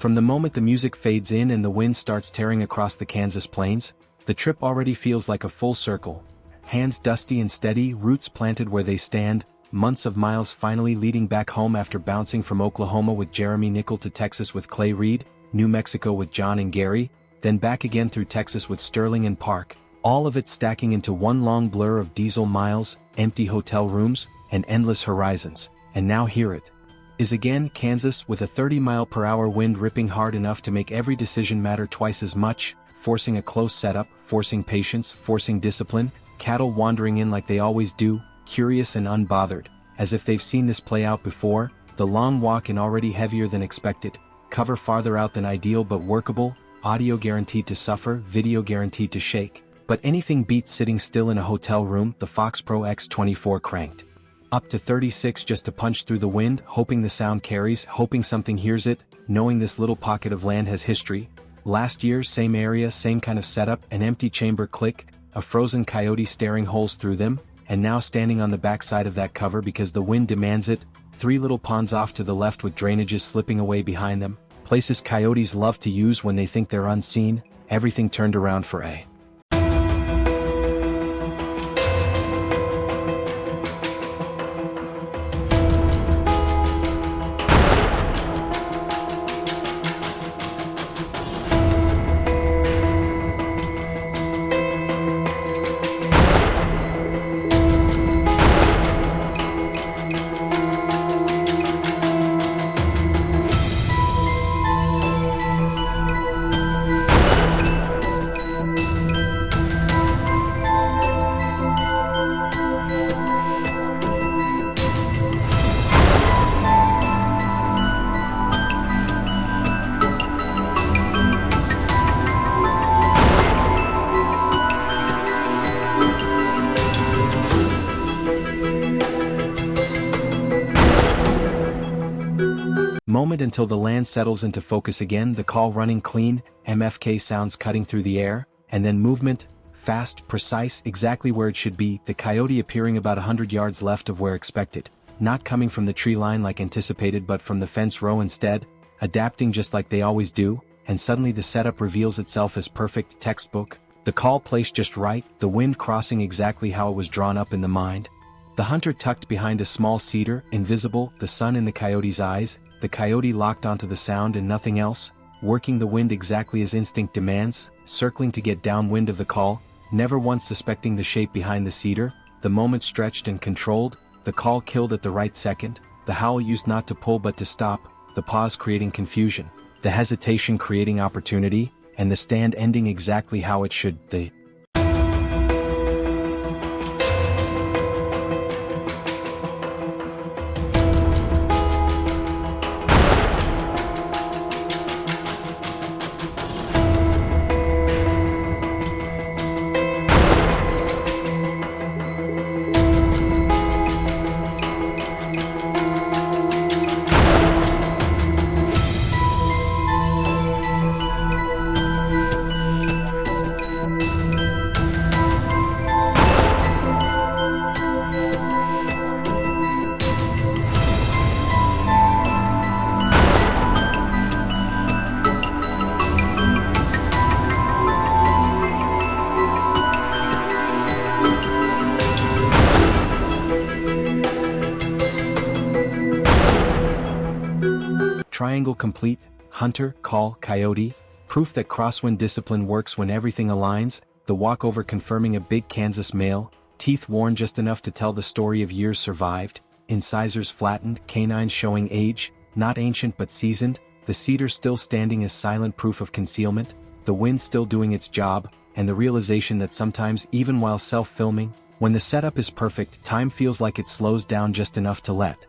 From the moment the music fades in and the wind starts tearing across the Kansas plains, the trip already feels like a full circle. Hands dusty and steady, roots planted where they stand, months of miles finally leading back home after bouncing from Oklahoma with Jeremy Nickel to Texas with Clay Reed, New Mexico with John and Gary, then back again through Texas with Sterling and Park, all of it stacking into one long blur of diesel miles, empty hotel rooms, and endless horizons. And now here it is again, Kansas, with a 30-mile-per-hour wind ripping hard enough to make every decision matter twice as much, forcing a close setup, forcing patience, forcing discipline, cattle wandering in like they always do, curious and unbothered, as if they've seen this play out before, the long walk in already heavier than expected, cover farther out than ideal but workable, audio guaranteed to suffer, video guaranteed to shake, but anything beats sitting still in a hotel room, the Fox Pro X24 cranked up to 36 just to punch through the wind, hoping the sound carries, hoping something hears it, knowing this little pocket of land has history. Last year, same area, same kind of setup, an empty chamber click, a frozen coyote staring holes through them, and now standing on the backside of that cover because the wind demands it, 3 little ponds off to the left with drainages slipping away behind them, places coyotes love to use when they think they're unseen, everything turned around for a moment until the land settles into focus again, the call running clean, MFK sounds cutting through the air, and then movement, fast, precise, exactly where it should be, the coyote appearing about 100 yards left of where expected, not coming from the tree line like anticipated but from the fence row instead, adapting just like they always do, and suddenly the setup reveals itself as perfect, textbook, the call placed just right, the wind crossing exactly how it was drawn up in the mind. The hunter tucked behind a small cedar, invisible, the sun in the coyote's eyes, the coyote locked onto the sound and nothing else, working the wind exactly as instinct demands, circling to get downwind of the call, never once suspecting the shape behind the cedar, the moment stretched and controlled, the call killed at the right second, the howl used not to pull but to stop, the pause creating confusion, the hesitation creating opportunity, and the stand ending exactly how it should, the triangle complete, hunter, call, coyote, proof that crosswind discipline works when everything aligns, the walkover confirming a big Kansas male, teeth worn just enough to tell the story of years survived, incisors flattened, canines showing age, not ancient but seasoned, the cedar still standing as silent proof of concealment, the wind still doing its job, and the realization that sometimes even while self-filming, when the setup is perfect, time feels like it slows down just enough to let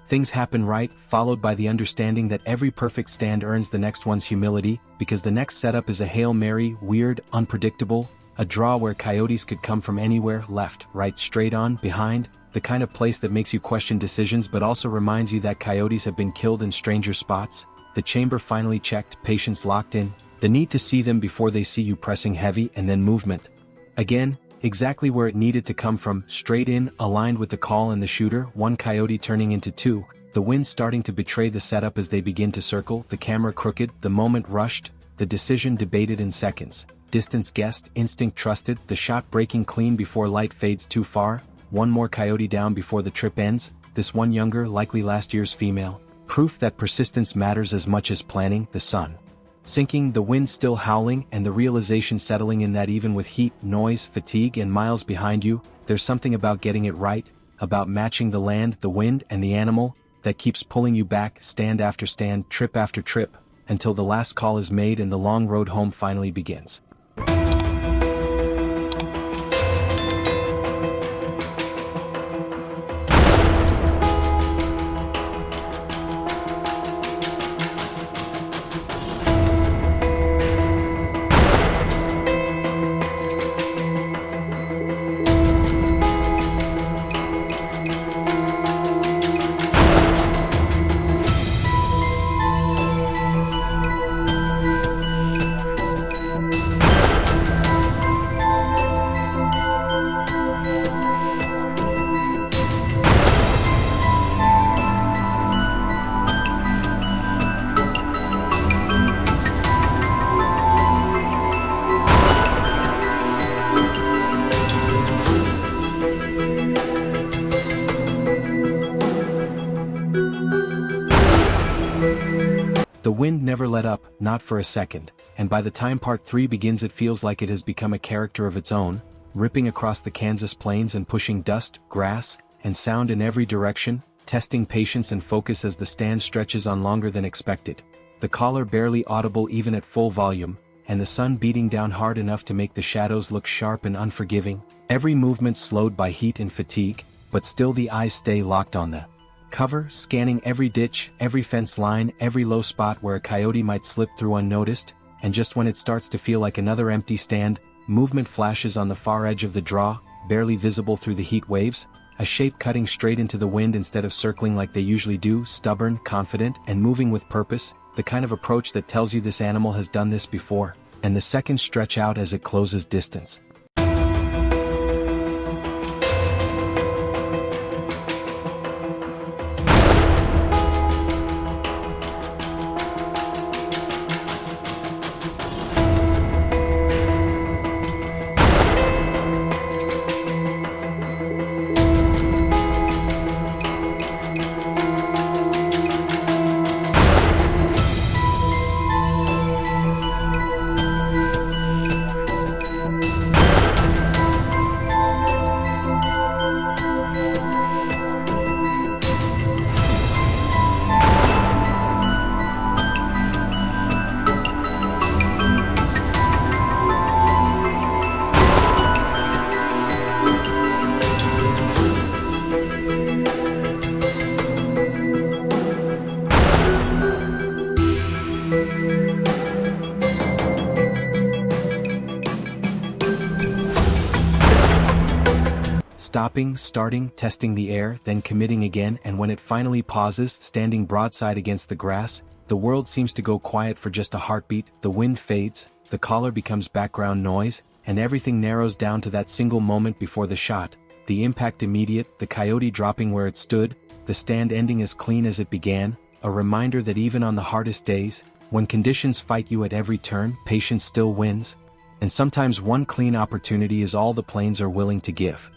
things happen right, followed by the understanding that every perfect stand earns the next one's humility, because the next setup is a Hail Mary, weird, unpredictable, a draw where coyotes could come from anywhere, left, right, straight on, behind, the kind of place that makes you question decisions but also reminds you that coyotes have been killed in stranger spots, the chamber finally checked, patience locked in, the need to see them before they see you pressing heavy, and then movement. Again, exactly where it needed to come from, straight in, aligned with the call and the shooter, one coyote turning into two, The wind starting to betray the setup as they begin to circle, the camera crooked, the moment rushed, the decision debated in seconds. Distance guessed, instinct trusted, the shot breaking clean before light fades too far, one more coyote down before the trip ends, this one younger, likely last year's female. Proof that persistence matters as much as planning. The sun sinking, the wind still howling, and the realization settling in that even with heat, noise, fatigue, and miles behind you, there's something about getting it right, about matching the land, the wind, and the animal, that keeps pulling you back, stand after stand, trip after trip, until the last call is made and the long road home finally begins. The wind never let up, not for a second, and by the time part 3 begins it feels like it has become a character of its own, ripping across the Kansas plains and pushing dust, grass, and sound in every direction, testing patience and focus as the stand stretches on longer than expected. The caller barely audible even at full volume, and the sun beating down hard enough to make the shadows look sharp and unforgiving, every movement slowed by heat and fatigue, but still the eyes stay locked on the cover, scanning every ditch, every fence line, every low spot where a coyote might slip through unnoticed, and just when it starts to feel like another empty stand, movement flashes on the far edge of the draw, barely visible through the heat waves, a shape cutting straight into the wind instead of circling like they usually do, stubborn, confident, and moving with purpose, the kind of approach that tells you this animal has done this before, and the seconds stretch out as it closes distance. Stopping, starting, testing the air, then committing again, and when it finally pauses, standing broadside against the grass, the world seems to go quiet for just a heartbeat, the wind fades, the caller becomes background noise, and everything narrows down to that single moment before the shot, the impact immediate, the coyote dropping where it stood, the stand ending as clean as it began, a reminder that even on the hardest days, when conditions fight you at every turn, patience still wins, and sometimes one clean opportunity is all the plains are willing to give.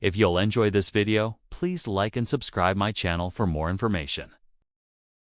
If you'll enjoy this video, please like and subscribe my channel for more information.